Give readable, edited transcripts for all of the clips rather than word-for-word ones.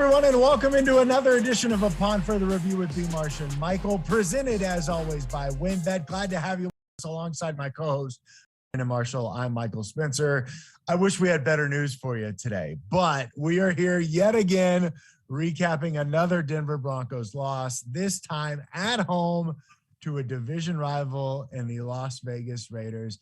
everyone, and welcome into another edition of Upon Further Review with B-Marsh and Michael, presented as always by WinBet. Glad to have you alongside my co-host, Brandon Marshall. I'm Michael Spencer. I wish we had better news for you today, but we are here yet again recapping another Denver Broncos loss, this time at home to a division rival in the Las Vegas Raiders.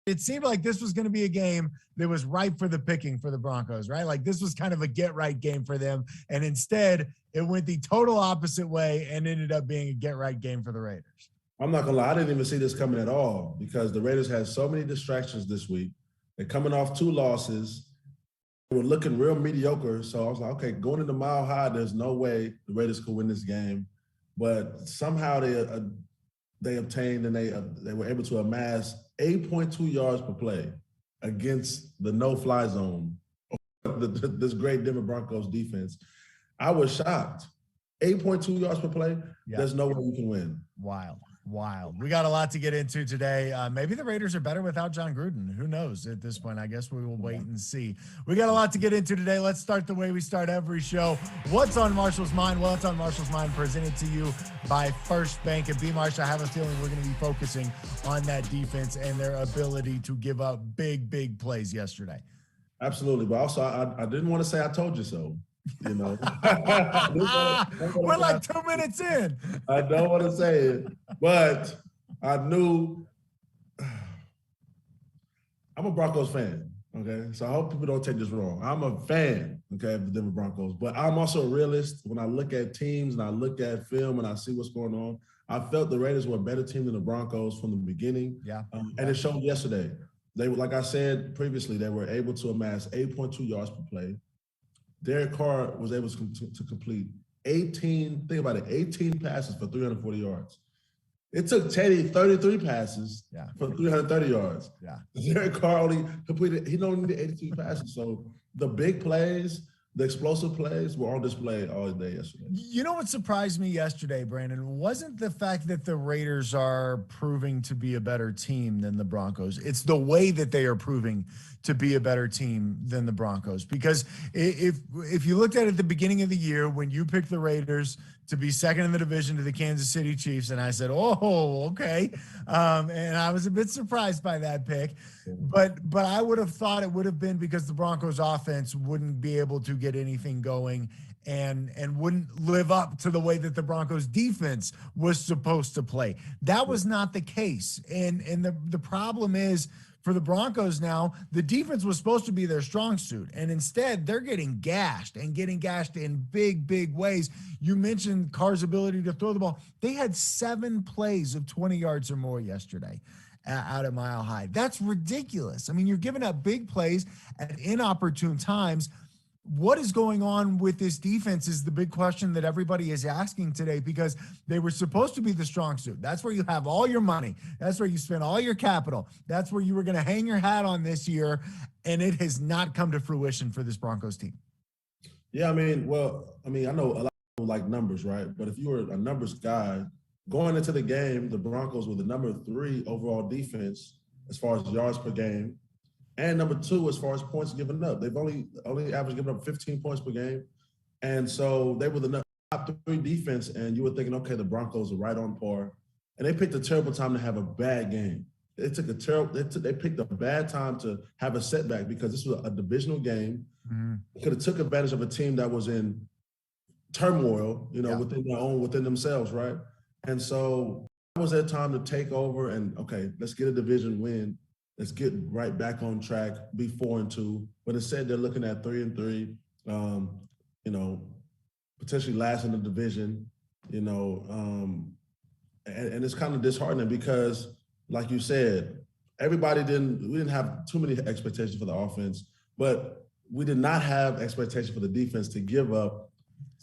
It seemed like this was going to be a game that was ripe for the picking for the Broncos, right? Like this was kind of a get-right game for them, and instead it went the total opposite way and ended up being a get-right game for the Raiders. I'm not going to lie, I didn't even see this coming at all because the Raiders had so many distractions this week. They're coming off 2 losses. They were looking real mediocre, so I was like, okay, going into Mile High, there's no way the Raiders could win this game. But somehow they obtained and they were able to amass 8.2 yards per play against the no-fly zone, this great Denver Broncos defense. I was shocked. 8.2 yards per play, There's no way you can win. Wild. We got a lot to get into today. Maybe the Raiders are better without John Gruden. Who knows at this point? I guess we will wait and see. We got a lot to get into today. Let's start the way we start every show. What's on Marshall's mind? Well, it's on Marshall's mind, presented to you by First Bank. At B-Marsh, I have a feeling we're going to be focusing on that defense and their ability to give up big plays yesterday. Absolutely. But also, I didn't want to say I told you so. You know, we're like 2 minutes in. I don't want to say it, but I knew. I'm a Broncos fan, okay? So I hope people don't take this wrong. I'm a fan, okay, of the Denver Broncos, but I'm also a realist. When I look at teams and I look at film and I see what's going on, I felt the Raiders were a better team than the Broncos from the beginning. And it showed yesterday. They were, like I said previously, they were able to amass 8.2 yards per play. Derek Carr was able to complete 18 passes for 340 yards. It took Teddy 33 passes for 330 yards. Derek Carr only needed 82 passes. So the big plays, the explosive plays were on display all day yesterday. You know what surprised me yesterday, Brandon, wasn't the fact that the Raiders are proving to be a better team than the Broncos. It's the way that they are proving to be a better team than the Broncos. Because if you looked at it at the beginning of the year when you picked the Raiders to be second in the division to the Kansas City Chiefs, and I said, oh, okay. And I was a bit surprised by that pick. But I would have thought it would have been because the Broncos offense wouldn't be able to get anything going and wouldn't live up to the way that the Broncos defense was supposed to play. That was not the case. And the problem is, for the Broncos now, the defense was supposed to be their strong suit, and instead they're getting gashed in big ways. You mentioned Carr's ability to throw the ball. They had 7 plays of 20 yards or more yesterday out at Mile High. That's ridiculous. I mean, you're giving up big plays at inopportune times. What is going on with this defense is the big question that everybody is asking today, because they were supposed to be the strong suit. That's where you have all your money. That's where you spend all your capital. That's where you were going to hang your hat on this year, and it has not come to fruition for this Broncos team. Yeah, I know a lot of people like numbers, right? But if you were a numbers guy, going into the game, the Broncos were the number 3 overall defense as far as yards per game. And number 2, as far as points given up, they've only averaged giving up 15 points per game. And so they were the top 3 defense, and you were thinking, okay, the Broncos are right on par. And they picked a terrible time to have a bad game. They picked a bad time to have a setback because this was a divisional game. They could have took advantage of a team that was in turmoil, within themselves, right? And so that was their time to take over and, okay, let's get a division win. Let's get right back on track, be 4-2. But instead, they're looking at 3-3, potentially last in the division, and it's kind of disheartening because, like you said, we didn't have too many expectations for the offense, but we did not have expectations for the defense to give up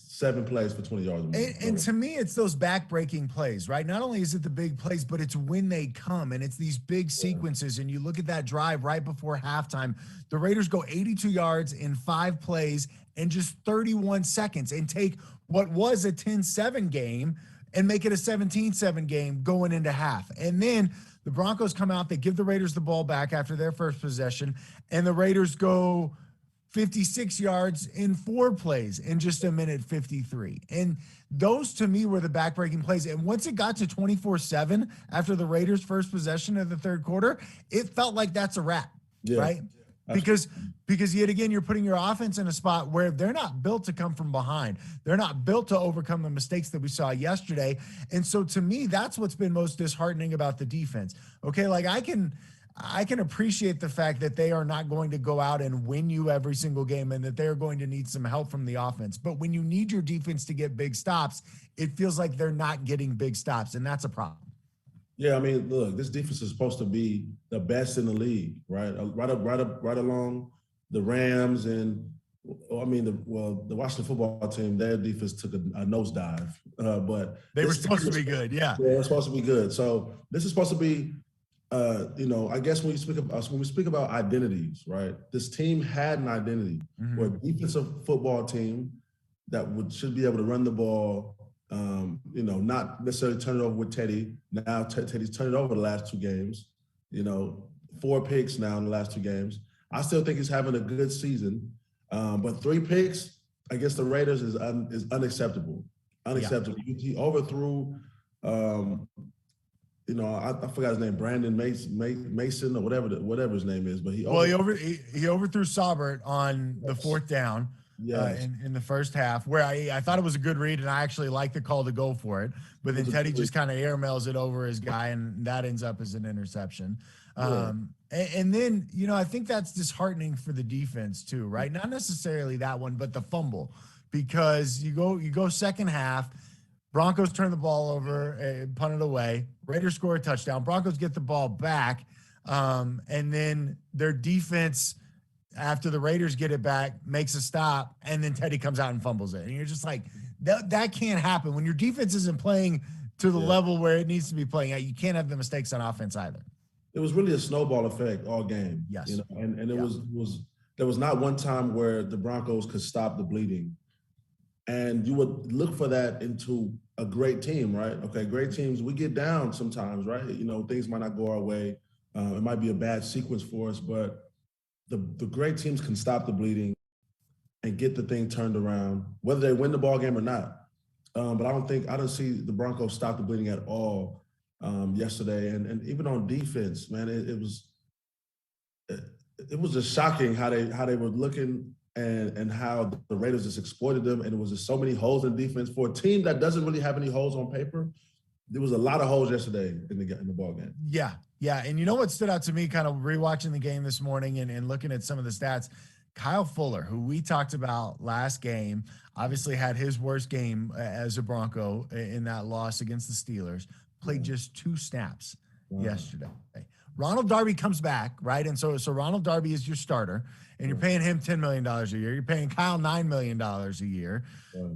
7 plays for 20 yards. And to me, it's those back-breaking plays, right? Not only is it the big plays, but it's when they come, and it's these big sequences. And you look at that drive right before halftime, the Raiders go 82 yards in 5 plays in just 31 seconds and take what was a 10-7 game and make it a 17-7 game going into half. And then the Broncos come out, they give the Raiders the ball back after their first possession, and the Raiders go 56 yards in 4 plays in just a minute 53. And those to me were the backbreaking plays. And once it got to 24-7 after the Raiders' first possession of the third quarter, it felt like that's a wrap, right? Because yet again, you're putting your offense in a spot where they're not built to come from behind. They're not built to overcome the mistakes that we saw yesterday. And so to me, that's what's been most disheartening about the defense. Okay, like I can appreciate the fact that they are not going to go out and win you every single game and that they're going to need some help from the offense. But when you need your defense to get big stops, it feels like they're not getting big stops, and that's a problem. Yeah, I mean, look, this defense is supposed to be the best in the league, right? Right along the Rams and, I mean, the Washington football team, their defense took a nosedive, but they were supposed to be good, yeah. Yeah, they're supposed to be good. So this is supposed to be, I guess when we speak about identities, right? This team had an identity. We're a defensive football team that should be able to run the ball. Not necessarily turn it over with Teddy. Now Teddy's turned it over the last 2 games. 4 picks now in the last 2 games. I still think he's having a good season, but 3 picks against the Raiders is unacceptable. Unacceptable. Yeah. He overthrew. I forgot his name, Brandon Mason or whatever his name is, but he overthrew Saubert on the 4th down. In the first half, where I thought it was a good read, and I actually liked the call to go for it. But then Teddy just kind of airmails it over his guy, and that ends up as an interception. And then, I think that's disheartening for the defense too, right? Not necessarily that one, but the fumble, because you go second half, Broncos turn the ball over and punt it away. Raiders score a touchdown. Broncos get the ball back, and then their defense, after the Raiders get it back, makes a stop, and then Teddy comes out and fumbles it. And you're just like, that can't happen. When your defense isn't playing to the level where it needs to be playing at, you can't have the mistakes on offense either. It was really a snowball effect all game. Yes. And it was there was not one time where the Broncos could stop the bleeding. And you would look for that into a great team, right? Okay, great teams, we get down sometimes, right? Things might not go our way. It might be a bad sequence for us, but the great teams can stop the bleeding and get the thing turned around, whether they win the ball game or not. But I don't see the Broncos stop the bleeding at all yesterday. And even on defense, man, it was just shocking how they were looking and how the Raiders just exploited them. And it was just so many holes in defense for a team that doesn't really have any holes on paper. There was a lot of holes yesterday in the ball game. Yeah. And you know what stood out to me kind of rewatching the game this morning and looking at some of the stats? Kyle Fuller, who we talked about last game, obviously had his worst game as a Bronco in that loss against the Steelers, played just 2 snaps yesterday. Ronald Darby comes back, right? And so Ronald Darby is your starter, and you're paying him $10 million a year. You're paying Kyle $9 million a year.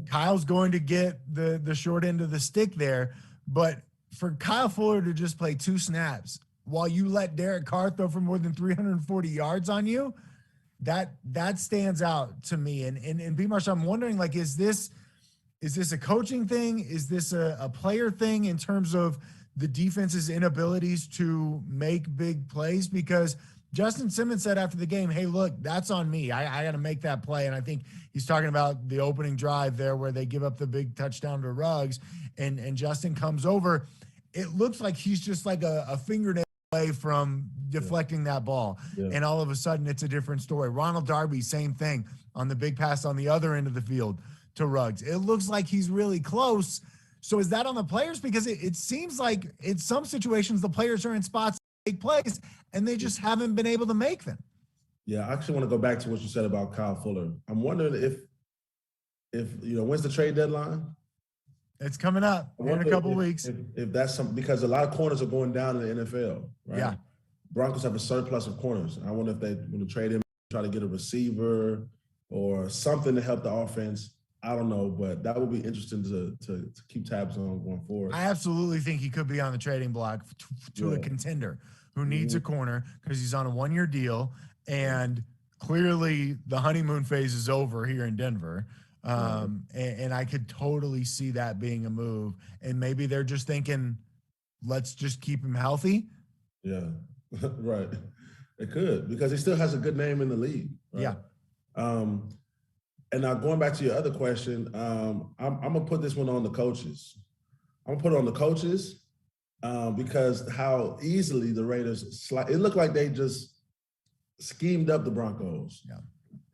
Kyle's going to get the short end of the stick there, but for Kyle Fuller to just play 2 snaps while you let Derek Carr throw for more than 340 yards on you, that stands out to me. And B-Marsh, I'm wondering, like, is this a coaching thing? Is this a player thing in terms of the defense's inabilities to make big plays? Because Justin Simmons said after the game, hey, look, that's on me. I got to make that play. And I think he's talking about the opening drive there where they give up the big touchdown to Ruggs, and Justin comes over. It looks like he's just like a fingernail away from deflecting that ball. And all of a sudden it's a different story. Ronald Darby, same thing on the big pass on the other end of the field to Ruggs. It looks like he's really close. So is that on the players? Because it seems like in some situations the players are in spots to make plays and they just haven't been able to make them. Yeah, I actually want to go back to what you said about Kyle Fuller. I'm wondering if when's the trade deadline? It's coming up in a couple weeks. If that's something, because a lot of corners are going down in the NFL, right? Yeah. Broncos have a surplus of corners. I wonder if they want to trade him, try to get a receiver or something to help the offense. I don't know, but that would be interesting to keep tabs on going forward. I absolutely think he could be on the trading block to a contender who needs a corner because he's on a 1-year deal, and clearly the honeymoon phase is over here in Denver. And I could totally see that being a move. And maybe they're just thinking, let's just keep him healthy. Yeah, right. It could, because he still has a good name in the league. Right? Um, and now going back to your other question, I'm gonna put this one on the coaches. I'm gonna put it on the coaches because how easily the Raiders it looked like they just schemed up the Broncos. Yeah.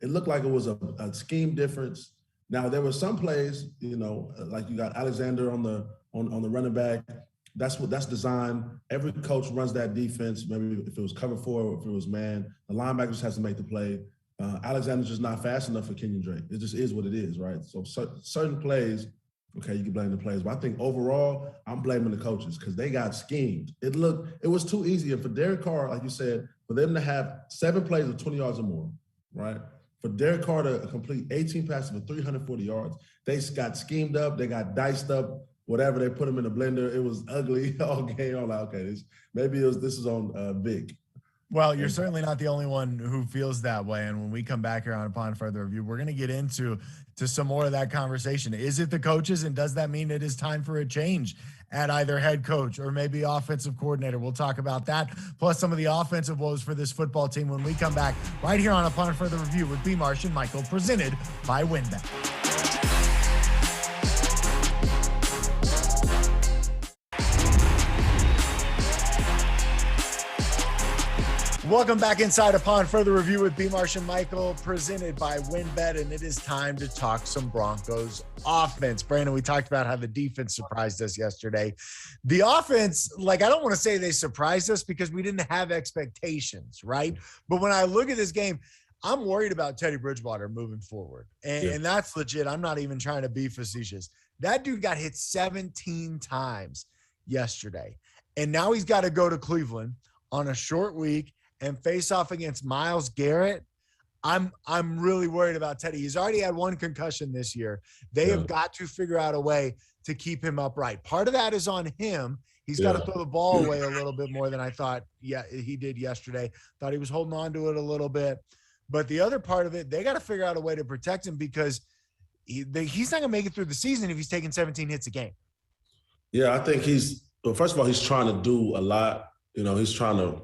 It looked like it was a scheme difference. Now there were some plays, like you got Alexander on the running back. That's designed. Every coach runs that defense. Maybe if it was cover four or if it was man, the linebackers has to make the play. Alexander's just not fast enough for Kenyon Drake. It just is what it is, right? So certain plays, okay, you can blame the players, but I think overall, I'm blaming the coaches because they got schemed. It was too easy. And for Derek Carr, like you said, for them to have 7 plays of 20 yards or more, right? For Derek Carr to complete 18 passes for 340 yards, they got schemed up, they got diced up, whatever, they put them in the blender. It was ugly all game. I'm like, okay, this is on Vic. Well, you're certainly not the only one who feels that way. And when we come back here on Upon Further Review, we're going to get into some more of that conversation. Is it the coaches, and does that mean it is time for a change at either head coach or maybe offensive coordinator? We'll talk about that, plus some of the offensive woes for this football team when we come back right here on Upon Further Review with B-Marsh and Michael, presented by WinBet. Welcome back inside Upon Further Review with B-Marsh and Michael, presented by WinBet, and it is time to talk some Broncos offense. Brandon, we talked about how the defense surprised us yesterday. The offense, I don't want to say they surprised us because we didn't have expectations, right? But when I look at this game, I'm worried about Teddy Bridgewater moving forward, and that's legit. I'm not even trying to be facetious. That dude got hit 17 times yesterday, and now he's got to go to Cleveland on a short week and face off against Myles Garrett. I'm really worried about Teddy. He's already had 1 concussion this year. They have got to figure out a way to keep him upright. Part of that is on him. He's got to throw the ball away a little bit more than I thought he did yesterday. Thought he was holding on to it a little bit. But the other part of it, they got to figure out a way to protect him because he's not going to make it through the season if he's taking 17 hits a game. Yeah, I think first of all, he's trying to do a lot. He's trying to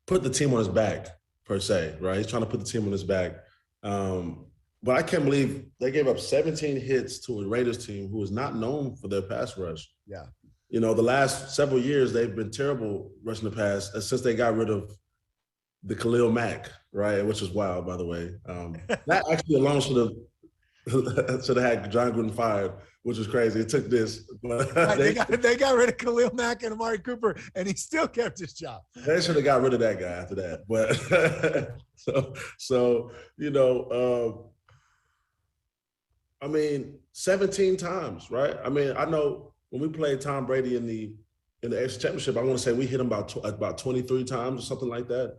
put the team on his back, per se, right? He's trying to put the team on his back. But I can't believe they gave up 17 hits to a Raiders team who is not known for their pass rush. Yeah. The last several years, they've been terrible rushing the pass since they got rid of the Khalil Mack, right? Which is wild, by the way. That actually alone should have had John Gruden fired, which was crazy. It took this. But they got rid of Khalil Mack and Amari Cooper, and he still kept his job. They should have got rid of that guy after that. But so 17 times, right? I know when we played Tom Brady in the AFC Championship, I want to say we hit him about 23 times or something like that.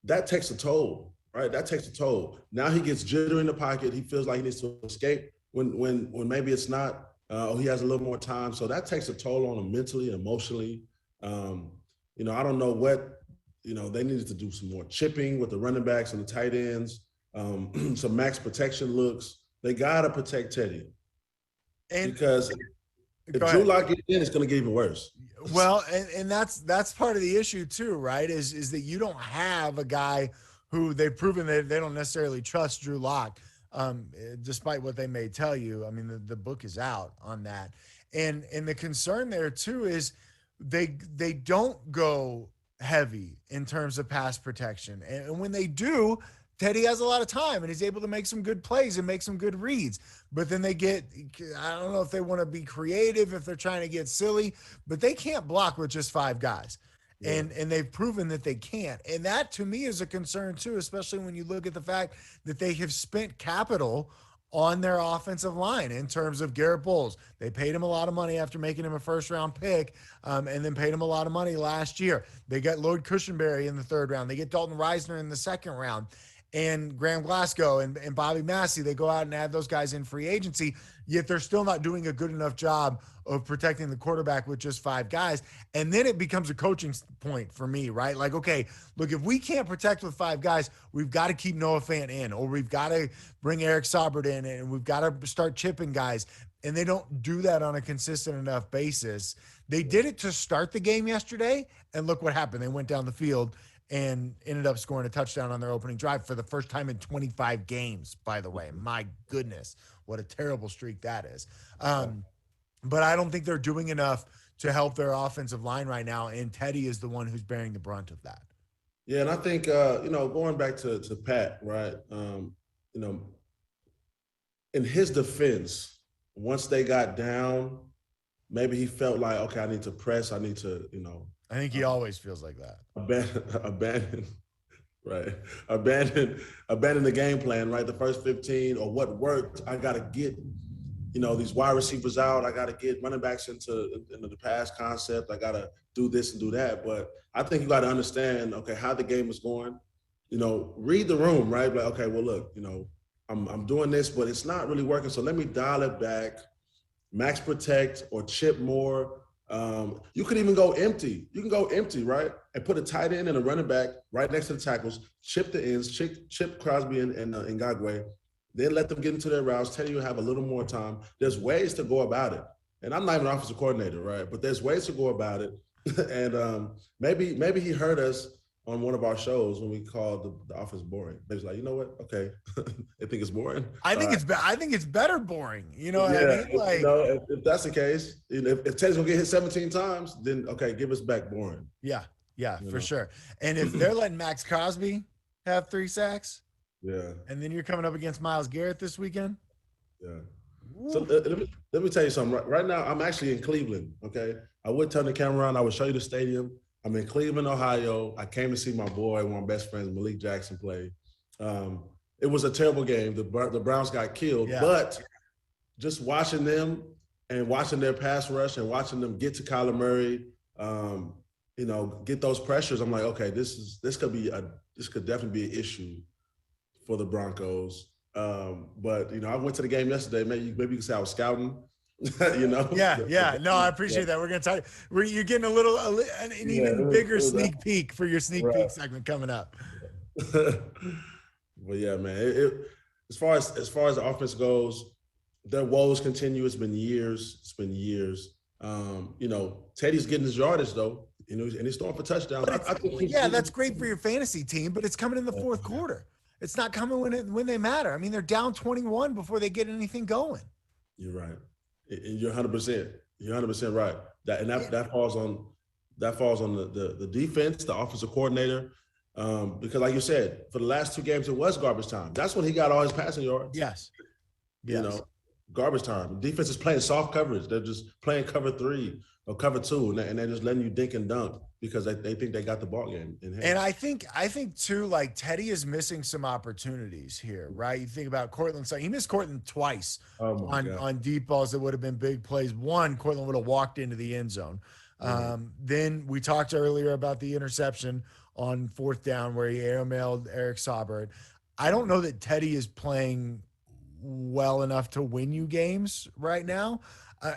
That takes a toll, right? That takes a toll. Now he gets jittery in the pocket. He feels like he needs to escape when maybe it's not. He has a little more time. So that takes a toll on him mentally and emotionally. I don't know what, they needed to do some more chipping with the running backs and the tight ends, some max protection looks. They got to protect Teddy. Because if Drew Lock gets in, it's going to get even worse. Well, and that's part of the issue too, right? Is that you don't have a guy who they've proven that they don't necessarily trust Drew Lock, despite what they may tell you. I mean, the book is out on that. And the concern there too is they don't go heavy in terms of pass protection. And when they do, Teddy has a lot of time and he's able to make some good plays and make some good reads. But then I don't know if they want to be creative, if they're trying to get silly, but they can't block with just 5 guys. Yeah. And they've proven that they can't. And that to me is a concern too, especially when you look at the fact that they have spent capital on their offensive line in terms of Garrett Bowles. They paid him a lot of money after making him a first-round pick, and then paid him a lot of money last year. They got Lloyd Cushenberry in the 3rd round. They get Dalton Reisner in the 2nd round. And Graham Glasgow and Bobby Massey, they go out and add those guys in free agency, yet they're still not doing a good enough job of protecting the quarterback with just 5 guys. And then it becomes a coaching point for me, right? Like, okay, look, if we can't protect with 5 guys, we've got to keep Noah Fant in, or we've got to bring Eric Saubert in, and we've got to start chipping guys. And they don't do that on a consistent enough basis. They did it to start the game yesterday, and look what happened. They went down the field and ended up scoring a touchdown on their opening drive for the first time in 25 games, by the way. My goodness, what a terrible streak that is. But I don't think they're doing enough to help their offensive line right now, and Teddy is the one who's bearing the brunt of that. Yeah, and I think going back to Pat, right? You know, in his defense, once they got down, maybe he felt like, okay, I need to press. I need to, I think he always feels like that. abandon, right? Abandon the game plan, right? The first 15 or what worked, I got to get, these wide receivers out. I got to get running backs into the pass concept. I got to do this and do that. But I think you got to understand, okay, how the game is going. Read the room, right? Like, okay, well, look, I'm doing this, but it's not really working. So let me dial it back, max protect or chip more. You could even go empty. You can go empty, right? And put a tight end and a running back right next to the tackles, chip the ends, chip Crosby and Ngakwe. Then let them get into their routes. Tell you have a little more time. There's ways to go about it. And I'm not even an offensive coordinator, right? But there's ways to go about it. And maybe he heard us on one of our shows when we called the offense boring. They was like, you know what? Okay, I think it's boring. I think it's better boring. You know what I mean? Like, if that's the case, if Teddy's gonna get hit 17 times, then okay, give us back boring. Yeah, for sure. And if they're letting Max Crosby have 3 sacks, and then you're coming up against Myles Garrett this weekend. Yeah. So let me tell you something. Right now, I'm actually in Cleveland. Okay, I would turn the camera on. I would show you the stadium. I'm in Cleveland, Ohio. I came to see my boy, one of my best friends, Malik Jackson, play. It was a terrible game. The Browns got killed, but just watching them and watching their pass rush and watching them get to Kyler Murray, get those pressures, I'm like, okay, this could definitely be an issue for the Broncos. But I went to the game yesterday. Maybe you can say I was scouting. Yeah. No, I appreciate that. We're gonna talk. You're getting an even bigger sneak peek for your sneak peek segment coming up. But yeah, man. As far as the offense goes, their woes continue. It's been years. Teddy's getting his yardage though. And he's throwing for touchdowns. That's great for your fantasy team, but it's coming in the fourth quarter. It's not coming when they matter. I mean, they're down 21 before they get anything going. You're right. And you're 100%. You're 100% right. That falls on the defense, the offensive coordinator, because like you said, for the last 2 games it was garbage time. That's when he got all his passing yards. Yes. Garbage time. The defense is playing soft coverage. They're just playing cover 3 or cover 2, and they're just letting you dink and dunk because they think they got the ball game in hand. And I think too, like Teddy is missing some opportunities here, right? You think about Cortland. So he missed Cortland twice on deep balls that would have been big plays. One, Cortland would have walked into the end zone. Then we talked earlier about the interception on 4th down where he airmailed Eric Saubert. I don't know that Teddy is playing well enough to win you games right now.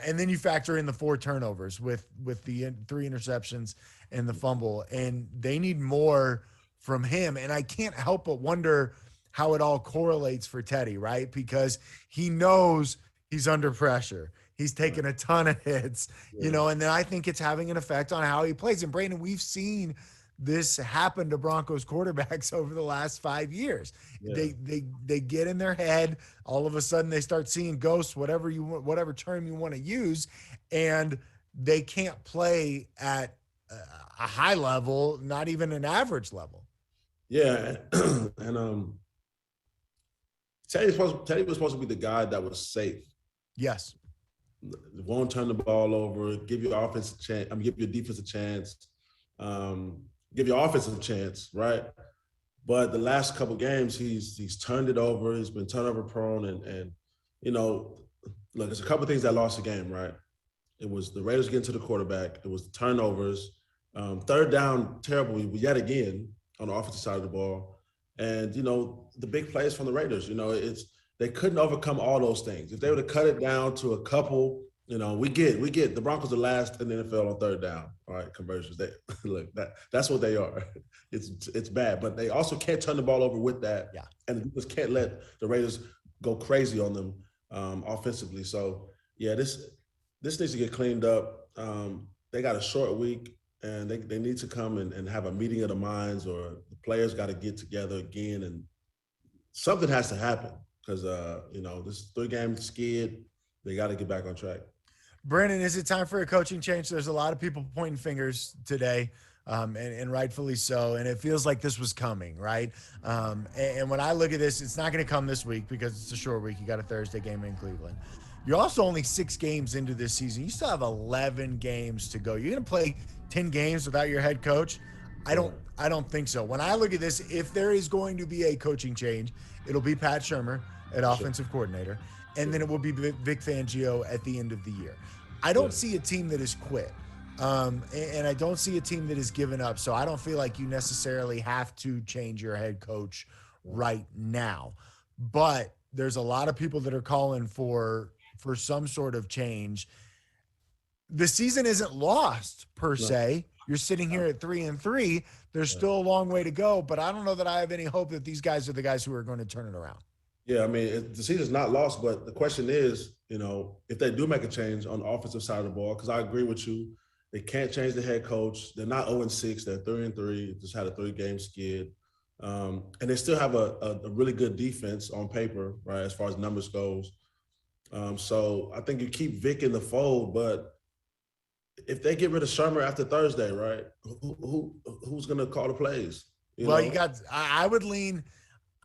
And then you factor in the 4 turnovers with the 3 interceptions and the fumble, and they need more from him. And I can't help but wonder how it all correlates for Teddy, right? Because he knows he's under pressure. He's taken a ton of hits, and then I think it's having an effect on how he plays. And Brandon, we've seen this happen to Broncos quarterbacks over the last 5 years. Yeah. They get in their head. All of a sudden they start seeing ghosts, whatever term you want to use, and they can't play at a high level, not even an average level. Yeah. And Teddy was supposed to be the guy that was safe. Yes. Won't turn the ball over, give your offense a chance. Give your defense a chance. Give your offense a chance, right? But the last couple games, he's turned it over. He's been turnover prone, and look, there's a couple things that lost the game, right? It was the Raiders getting to the quarterback. It was the turnovers. 3rd down, terrible yet again on the offensive side of the ball, and the big plays from the Raiders. They couldn't overcome all those things. If they would have cut it down to a couple. We get the Broncos are last in the NFL on 3rd down. All right, conversions. That's what they are. It's bad, but they also can't turn the ball over with that. Yeah. And they just can't let the Raiders go crazy on them offensively. So yeah, this needs to get cleaned up. They got a short week, and they need to come and have a meeting of the minds, or the players got to get together again, and something has to happen because this 3-game skid, they got to get back on track. Brandon, is it time for a coaching change? There's a lot of people pointing fingers today, and rightfully so. And it feels like this was coming, right? And when I look at this, it's not going to come this week because it's a short week. You got a Thursday game in Cleveland. You're also only 6 games into this season. You still have 11 games to go. You're going to play 10 games without your head coach? I don't think so. When I look at this, if there is going to be a coaching change, it'll be Pat Shurmur at offensive coordinator, and then it will be Vic Fangio at the end of the year. I don't see a team that has quit, and I don't see a team that has given up. So I don't feel like you necessarily have to change your head coach right now. But there's a lot of people that are calling for some sort of change. The season isn't lost per se. You're sitting here at 3-3. There's still a long way to go, but I don't know that I have any hope that these guys are the guys who are going to turn it around. Yeah, I mean, the season's not lost, but the question is, if they do make a change on the offensive side of the ball, because I agree with you, they can't change the head coach. They're not 0-6. They're 3-3. Just had a 3-game skid. And they still have a really good defense on paper, right, as far as numbers goes. So I think you keep Vic in the fold, but if they get rid of Shurmur after Thursday, right, who's going to call the plays? I would lean –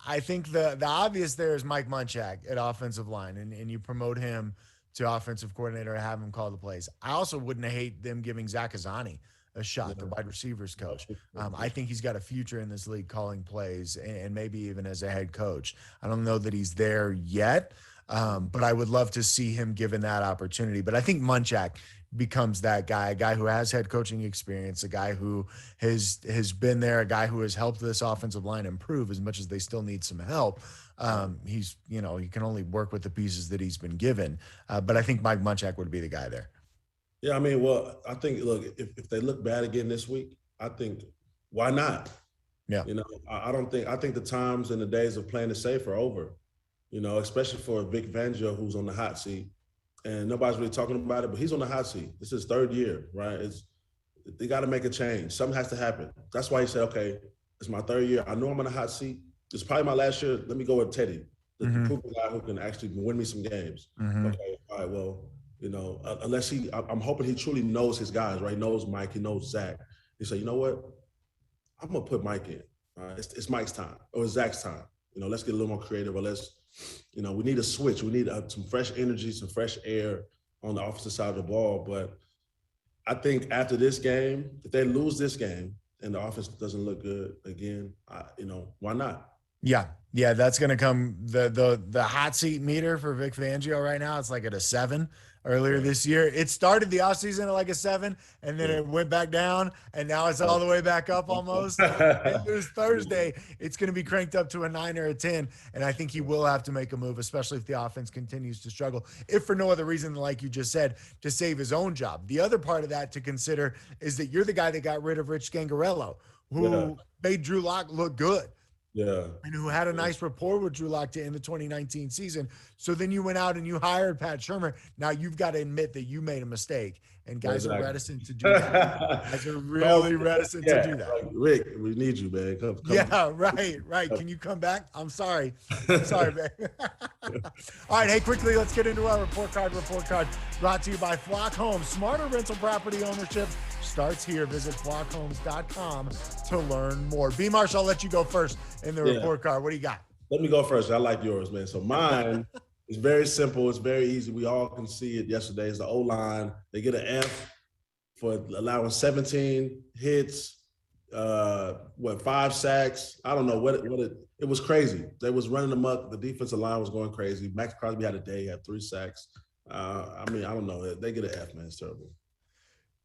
I think the obvious there is Mike Munchak at offensive line, and you promote him to offensive coordinator and have him call the plays. I also wouldn't hate them giving Zach Azzani a shot, the wide receivers coach. I think he's got a future in this league calling plays and maybe even as a head coach. I don't know that he's there yet, but I would love to see him given that opportunity. But I think Munchak becomes that guy, a guy who has head coaching experience, a guy who has been there, a guy who has helped this offensive line improve as much as they still need some help. He can only work with the pieces that he's been given. But I think Mike Munchak would be the guy there. Yeah, I mean, well, I think, look, if they look bad again this week, I think, why not? Yeah. I think the times and the days of playing it safe are over, especially for Vic Fangio, who's on the hot seat. And nobody's really talking about it, but he's on the hot seat. This is his 3rd year, right? They got to make a change. Something has to happen. That's why he said, okay, it's my 3rd year. I know I'm on the hot seat. It's probably my last year. Let me go with Teddy, the proven guy who can actually win me some games. Okay, all right, well, unless I'm hoping he truly knows his guys, right? He knows Mike, he knows Zach. He said, you know what? I'm going to put Mike in. It's Mike's time, or it's Zach's time. Let's get a little more creative, or we need a switch. We need some fresh energy, some fresh air on the offensive side of the ball. But I think after this game, if they lose this game and the offense doesn't look good again, why not? Yeah, that's going to come. The hot seat meter for Vic Fangio right now, it's like at a 7 earlier this year. It started the offseason at like a 7, and then it went back down, and now it's all the way back up almost. This Thursday, it's going to be cranked up to a 9 or a 10, and I think he will have to make a move, especially if the offense continues to struggle, if for no other reason than, like you just said, to save his own job. The other part of that to consider is that you're the guy that got rid of Rich Scangarello, who made Drew Lock look good. Yeah. And who had a nice rapport with Drew Lock to end the 2019 season. So then you went out and you hired Pat Shurmur. Now you've got to admit that you made a mistake. And guys are reticent to do that. Guys are really reticent to do that. Like, Rick, we need you, man. Come. Yeah, right. Can you come back? I'm sorry, man. All right, hey, quickly, let's get into our report card. Report card brought to you by Flock Homes. Smarter rental property ownership starts here. Visit flockhomes.com to learn more. B-Marsh, I'll let you go first in the report card. What do you got? Let me go first. I like yours, man. So mine is very simple. It's very easy. We all can see it yesterday. It's the O-line. They get an F for allowing 17 hits, 5 sacks. I don't know it was crazy. They was running amok. The defensive line was going crazy. Max Crosby had a day, had 3 sacks. I don't know. They get an F, man. It's terrible.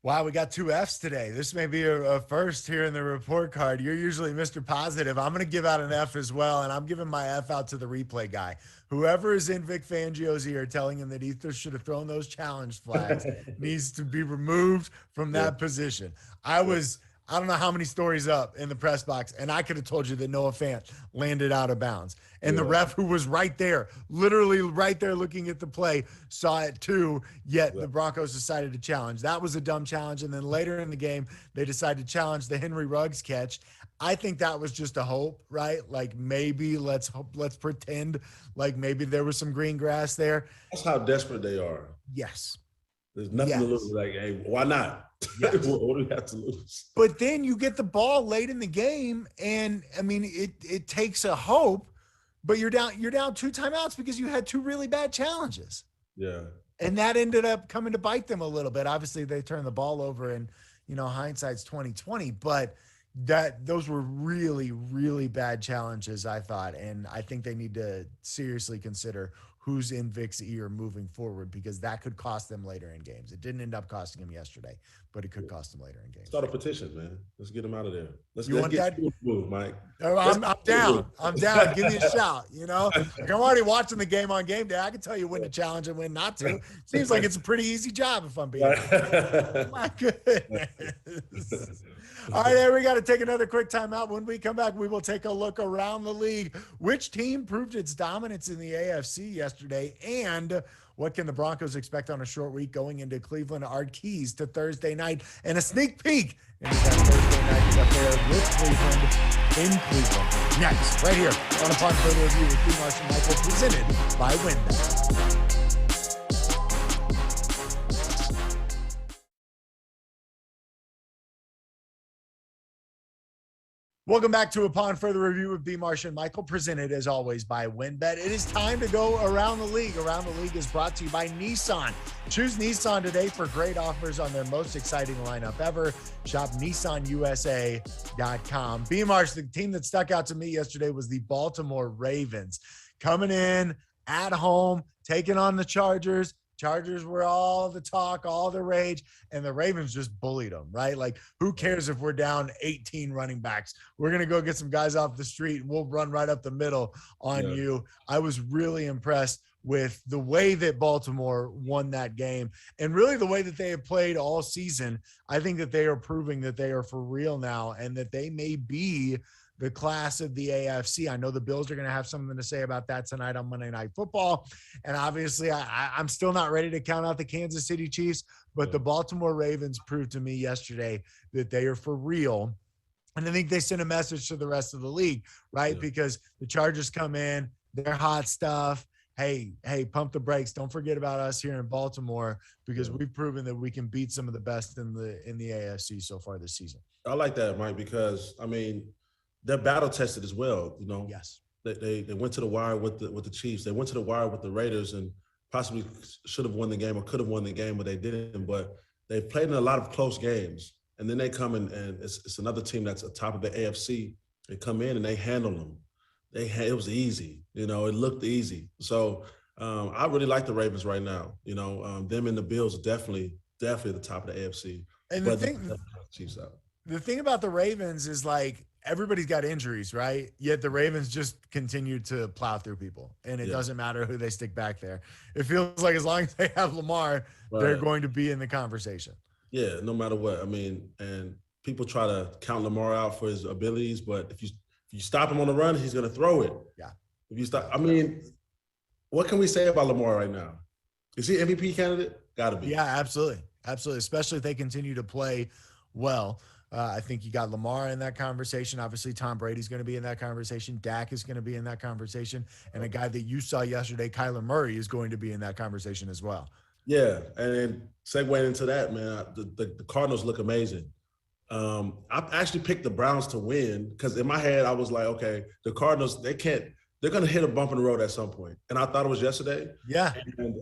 Wow, we got 2 Fs today. This may be a first here in the report card. You're usually Mr. Positive. I'm going to give out an F as well, and I'm giving my F out to the replay guy. Whoever is in Vic Fangio's ear telling him that he should have thrown those challenge flags needs to be removed from that position. I was I don't know how many stories up in the press box, and I could have told you that Noah Fant landed out of bounds. And the Yeah. ref, who was right there, literally right there looking at the play, saw it too, yet Yeah. the Broncos decided to challenge. That was a dumb challenge. And then later in the game, they decided to challenge the Henry Ruggs catch. I think that was just a hope, right? Like maybe let's pretend like maybe there was some green grass there. That's how desperate they are. Yes. There's nothing to lose. Yes. Like, hey, why not? Yes. What do we have to lose? But then you get the ball late in the game, and I mean, it takes a hope, but you're down 2 timeouts because you had 2 really bad challenges. Yeah. And that ended up coming to bite them a little bit. Obviously, they turned the ball over, and hindsight's 2020, but those were really, really bad challenges, I thought. And I think they need to seriously consider who's in Vic's ear moving forward, because that could cost them later in games. It didn't end up costing him yesterday, but it could cost them later in games. Start a petition, man. Let's get him out of there. Let's want get that? Move, Mike. I'm down. I'm down. Give me a shout. Like, I'm already watching the game on game day. I can tell you when to challenge and when not to. Seems like it's a pretty easy job, if I'm being honest. My goodness. All right, there, we got to take another quick timeout. When we come back, we will take a look around the league. Which team proved its dominance in the AFC yesterday, and what can the Broncos expect on a short week going into Cleveland? Our keys to Thursday night and a sneak peek into that Thursday night affair with Cleveland in Cleveland. Next, right here on Upon Further Review with B-Marsh and Michael, presented by WinBet. Welcome back to Upon Further Review with B-Marsh and Michael, presented as always by WinBet. It is time to go around the league. Around the League is brought to you by Nissan. Choose Nissan today for great offers on their most exciting lineup ever. Shop NissanUSA.com. B-Marsh, the team that stuck out to me yesterday was the Baltimore Ravens. Coming in at home, taking on the Chargers. Chargers were all the talk, all the rage, and the Ravens just bullied them, right? Like, who cares if we're down 18 running backs? We're going to go get some guys off the street, and we'll run right up the middle on you. I was really impressed with the way that Baltimore won that game, and really the way that they have played all season. I think that they are proving that they are for real now, and that they may be the class of the AFC. I know the Bills are going to have something to say about that tonight on Monday Night Football. And obviously, I'm still not ready to count out the Kansas City Chiefs, but the Baltimore Ravens proved to me yesterday that they are for real. And I think they sent a message to the rest of the league, right? Because the Chargers come in, they're hot stuff. Hey, pump the brakes. Don't forget about us here in Baltimore, because we've proven that we can beat some of the best in the AFC so far this season. I like that, Mike, because, I mean, they're battle tested as well. Yes. They went to the wire with the Chiefs. They went to the wire with the Raiders and possibly should have won the game or could have won the game, but they didn't. But they played in a lot of close games, and then they come in and it's another team that's atop of the AFC. They come in and they handle them. It was easy. It looked easy. So I really like the Ravens right now. Them and the Bills are definitely at the top of the AFC. And the thing about the Ravens is, like, everybody's got injuries, right? Yet the Ravens just continue to plow through people, and it doesn't matter who they stick back there. It feels like as long as they have Lamar, they're going to be in the conversation. Yeah, no matter what. I mean, and people try to count Lamar out for his abilities, but if you stop him on the run, he's going to throw it. Yeah. If you stop, I mean, what can we say about Lamar right now? Is he MVP candidate? Got to be. Yeah, absolutely. Absolutely. Especially if they continue to play well. I think you got Lamar in that conversation. Obviously, Tom Brady's going to be in that conversation. Dak is going to be in that conversation. And a guy that you saw yesterday, Kyler Murray, is going to be in that conversation as well. Yeah, and then segueing into that, man, the Cardinals look amazing. I actually picked the Browns to win because in my head I was like, okay, the Cardinals, they're going to hit a bump in the road at some point. And I thought it was yesterday. Yeah. And,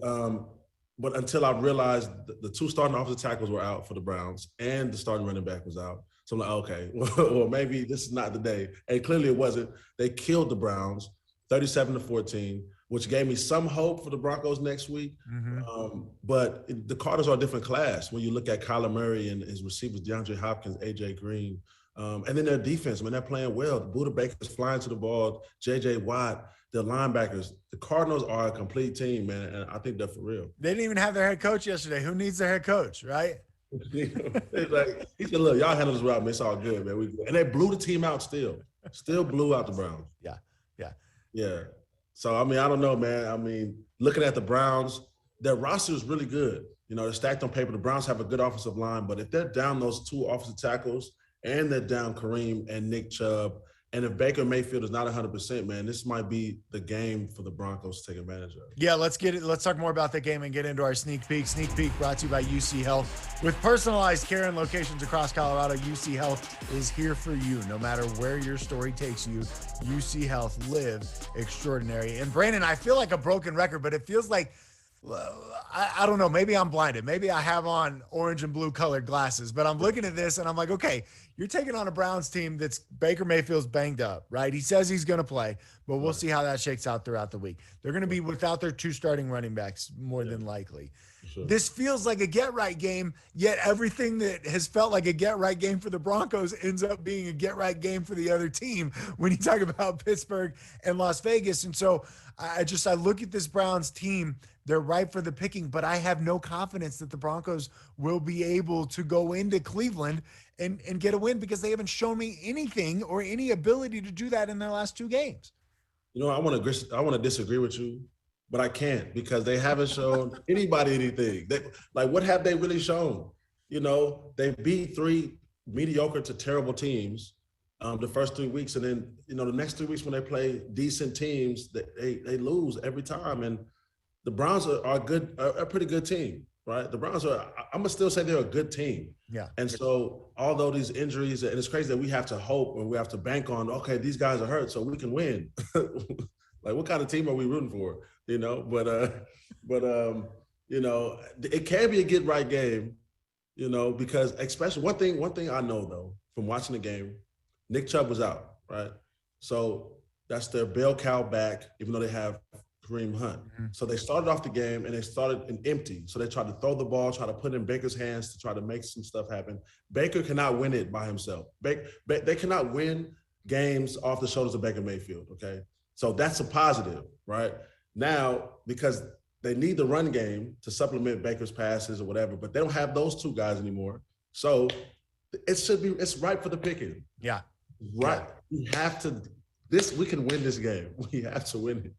but until I realized the 2 starting offensive tackles were out for the Browns and the starting running back was out. So I'm like, okay, well, maybe this is not the day. And clearly it wasn't. They killed the Browns 37-14, which gave me some hope for the Broncos next week. Mm-hmm. But the Cardinals are a different class when you look at Kyler Murray and his receivers, DeAndre Hopkins, A.J. Green. And then their defense, man, they're playing well. Buda Baker's flying to the ball, J.J. Watt, the linebackers. The Cardinals are a complete team, man, and I think they're for real. They didn't even have their head coach yesterday. Who needs their head coach, right? It's like, he said, look, y'all handle this without me. It's all good, man. We good. And they blew the team out still. Still blew out the Browns. Yeah. Yeah. Yeah. So, I mean, I don't know, man. I mean, looking at the Browns, their roster is really good. You know, they're stacked on paper. The Browns have a good offensive line, but if they're down those two offensive tackles and they're down Kareem and Nick Chubb, and if Baker Mayfield is not 100%, man, this might be the game for the Broncos to take advantage of. Yeah, let's get it. Let's talk more about that game and get into our sneak peek. Sneak peek brought to you by UC Health. With personalized care and locations across Colorado, UC Health is here for you. No matter where your story takes you, UC Health, live extraordinary. And Brandon, I feel like a broken record, but it feels like, I don't know, maybe I'm blinded. Maybe I have on orange and blue colored glasses, but I'm looking at this and I'm like, okay, you're taking on a Browns team that's Baker Mayfield's banged up, right? He says he's going to play, but we'll see how that shakes out throughout the week. They're going to be without their two starting running backs more than likely. Sure. This feels like a get-right game, yet everything that has felt like a get-right game for the Broncos ends up being a get-right game for the other team when you talk about Pittsburgh and Las Vegas. And so I look at this Browns team. They're ripe for the picking, but I have no confidence that the Broncos will be able to go into Cleveland and get a win because they haven't shown me anything or any ability to do that in their last two games. You know, I want to disagree with you, but I can't because they haven't shown anybody anything. What have they really shown? You know, they beat three mediocre to terrible teams the first 3 weeks, and then the next 3 weeks when they play decent teams, they lose every time. And the Browns are a pretty good team, right? The Browns I'm gonna still say they're a good team. Yeah. And so, although these injuries, and it's crazy that we have to hope and we have to bank on, okay, these guys are hurt, so we can win. Like, what kind of team are we rooting for? But it can be a get right game, because especially one thing I know though from watching the game, Nick Chubb was out, right? So that's their bell cow back, even though they have Kareem Hunt. Mm-hmm. So they started off the game and they started in empty. So they tried to throw the ball, try to put it in Baker's hands to try to make some stuff happen. Baker cannot win it by himself. They cannot win games off the shoulders of Baker Mayfield, okay? So that's a positive, right? Now, because they need the run game to supplement Baker's passes or whatever, but they don't have those two guys anymore. So it's ripe for the picking. Yeah. Right. Yeah. We can win this game. We have to win it.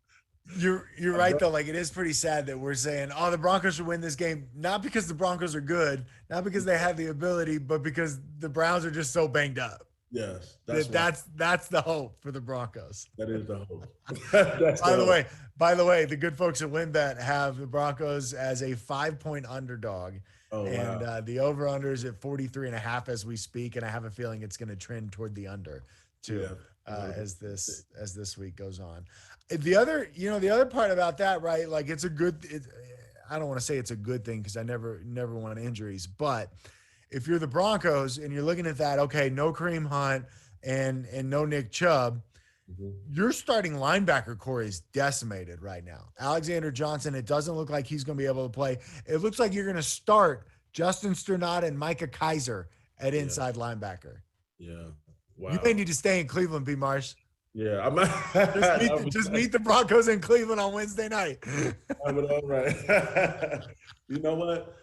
You're right though. Like, it is pretty sad that we're saying, oh, the Broncos should win this game, not because the Broncos are good, not because they have the ability, but because the Browns are just so banged up. Yes, that's the hope for the Broncos. That is the hope. By the way, the good folks at WinBet have the Broncos as a 5-point underdog. Oh, and wow. The over-under is at 43.5 as we speak, and I have a feeling it's going to trend toward the under too. Yeah. As this week goes on. The other part about that, right? Like, I don't want to say it's a good thing because I never want injuries, but if you're the Broncos and you're looking at that, okay, no Kareem Hunt and no Nick Chubb, mm-hmm. Your starting linebacker core is decimated right now. Alexander Johnson, it doesn't look like he's going to be able to play. It looks like you're going to start Justin Sternad and Micah Kaiser at inside linebacker. Yeah. Wow. You may need to stay in Cleveland, B-Marsh. Yeah, just meet the Broncos in Cleveland on Wednesday night. All right. You know what?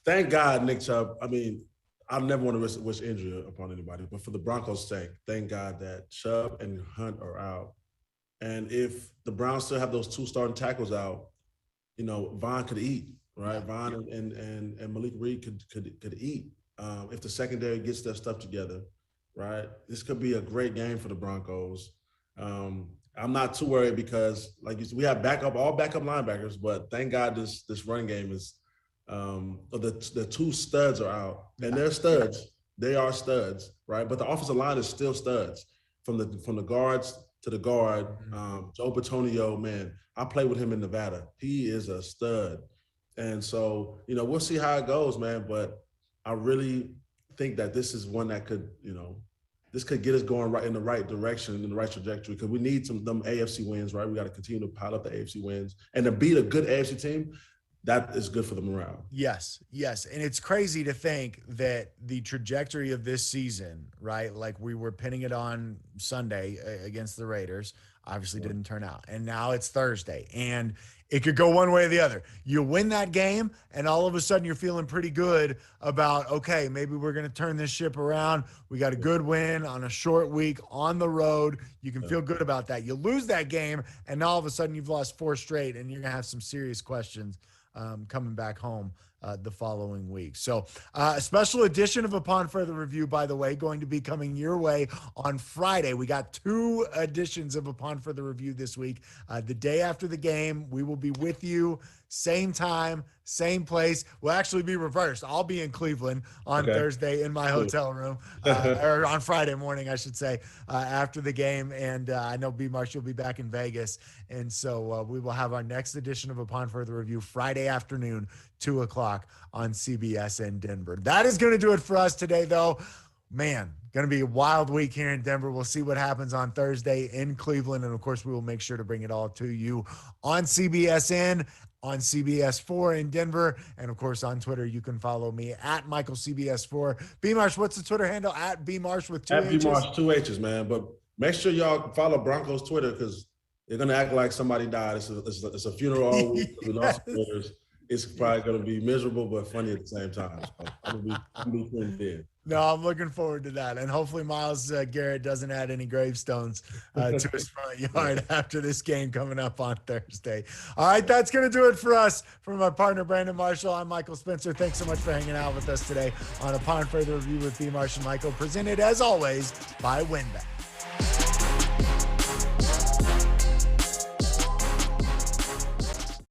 Thank God, Nick Chubb. I mean, I never want to wish injury upon anybody, but for the Broncos' sake, thank God that Chubb and Hunt are out. And if the Browns still have those two starting tackles out, Vaughn could eat, right? Vaughn and Malik Reed could eat. If the secondary gets their stuff together, right? This could be a great game for the Broncos. I'm not too worried because, like you said, we have all backup linebackers, but thank God this running game is the two studs are out, and they're studs. They are studs, right? But the offensive line is still studs from the guards to the guard. Joe Bitonio, man, I played with him in Nevada. He is a stud, and so we'll see how it goes, man. But I really think that this is one that could, this could get us going right in the right direction, in the right trajectory, because we need them AFC wins, right? We got to continue to pile up the AFC wins, and to beat a good AFC team, that is good for the morale. Yes. And it's crazy to think that the trajectory of this season, right? Like, we were pinning it on Sunday against the Raiders, obviously didn't turn out. And now it's Thursday. And It could go one way or the other. You win that game, and all of a sudden you're feeling pretty good about, okay, maybe we're going to turn this ship around. We got a good win on a short week on the road. You can feel good about that. You lose that game, and all of a sudden you've lost 4 straight, and you're going to have some serious questions coming back home the following week. So a special edition of Upon Further Review, by the way, going to be coming your way on Friday. We got 2 editions of Upon Further Review this week. The day after the game, we will be with you, same time, same place. We'll actually be reversed. I'll be in Cleveland on Thursday in my hotel room, or on Friday morning, I should say, after the game. And I know B-Marsh, you'll be back in Vegas. And so we will have our next edition of Upon Further Review Friday afternoon, 2 o'clock on CBS in Denver. That is going to do it for us today, though. Man, going to be a wild week here in Denver. We'll see what happens on Thursday in Cleveland. And, of course, we will make sure to bring it all to you on CBSN, on CBS4 in Denver. And, of course, on Twitter, you can follow me at MichaelCBS4. B-Marsh, what's the Twitter handle? At B-Marsh with 2 H's? At B-Marsh, 2 H's, man. But make sure y'all follow Broncos Twitter because they're going to act like somebody died. It's a funeral all week. It's probably going to be miserable but funny at the same time. So I'm going to be tuned in. No, I'm looking forward to that. And hopefully Myles Garrett doesn't add any gravestones to his front yard after this game coming up on Thursday. All right, that's going to do it for us. From my partner, Brandon Marshall, I'm Michael Spencer. Thanks so much for hanging out with us today on Upon Further Review with B-Marsh and Michael, presented as always by WinBet.